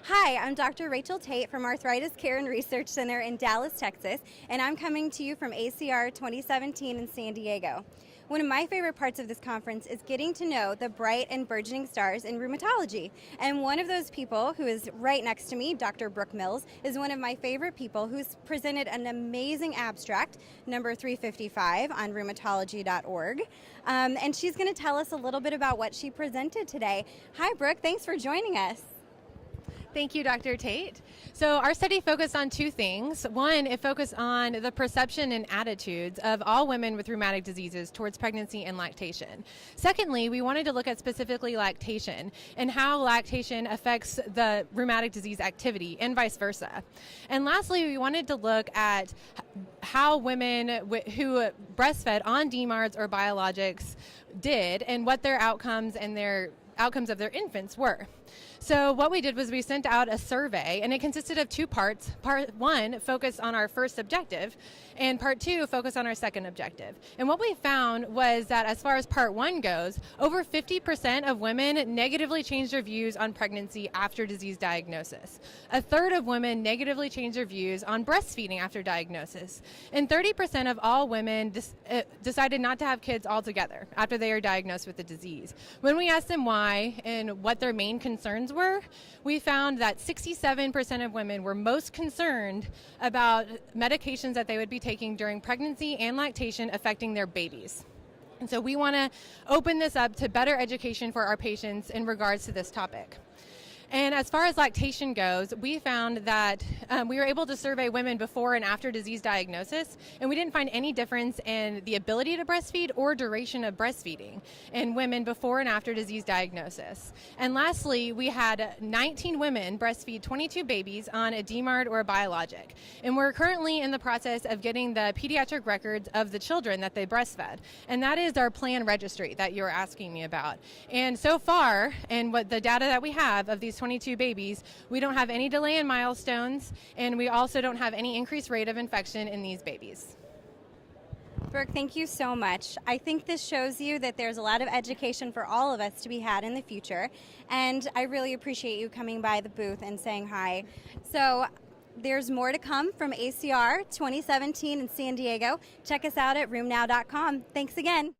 Hi, I'm Dr. Rachel Tate from Arthritis Care and Research Center in Dallas, Texas, and I'm coming to you from ACR 2017 in San Diego. One of my favorite parts of this conference is getting to know the bright and burgeoning stars in rheumatology. And one of those people, who is right next to me, Dr. Brooke Mills, is one of my favorite people who's presented an amazing abstract, number 355, on rheumatology.org. And she's going to tell us a little bit about what she presented today. Hi, Brooke. Thanks for joining us. Thank you, Dr. Tate. So our study focused on two things. One, it focused on the perception and attitudes of all women with rheumatic diseases towards pregnancy and lactation. Secondly, we wanted to look at specifically lactation and how lactation affects the rheumatic disease activity and vice versa. And lastly, we wanted to look at how women who breastfed on DMARDs or biologics did and what their outcomes and their outcomes of their infants were. So what we did was we sent out a survey, and it consisted of two parts. Part one focused on our first objective, and part two focused on our second objective. And what we found was that as far as part one goes, over 50% of women negatively changed their views on pregnancy after disease diagnosis. A third of women negatively changed their views on breastfeeding after diagnosis. And 30% of all women decided not to have kids altogether after they are diagnosed with the disease. When we asked them why and what their main concerns were, we found that 67% of women were most concerned about medications that they would be taking during pregnancy and lactation affecting their babies. And so we want to open this up to better education for our patients in regards to this topic. And as far as lactation goes, we found that we were able to survey women before and after disease diagnosis, and we didn't find any difference in the ability to breastfeed or duration of breastfeeding in women before and after disease diagnosis. And lastly, we had 19 women breastfeed 22 babies on a DMARD or a biologic. And we're currently in the process of getting the pediatric records of the children that they breastfed. And that is our plan registry that you're asking me about. And so far, and what the data that we have of these 22 babies, we don't have any delay in milestones, and we also don't have any increased rate of infection in these babies. Brooke, thank you so much. I think this shows you that there's a lot of education for all of us to be had in the future, and I really appreciate you coming by the booth and saying hi. So there's more to come from ACR 2017 in San Diego. Check us out at rheumnow.com. Thanks again.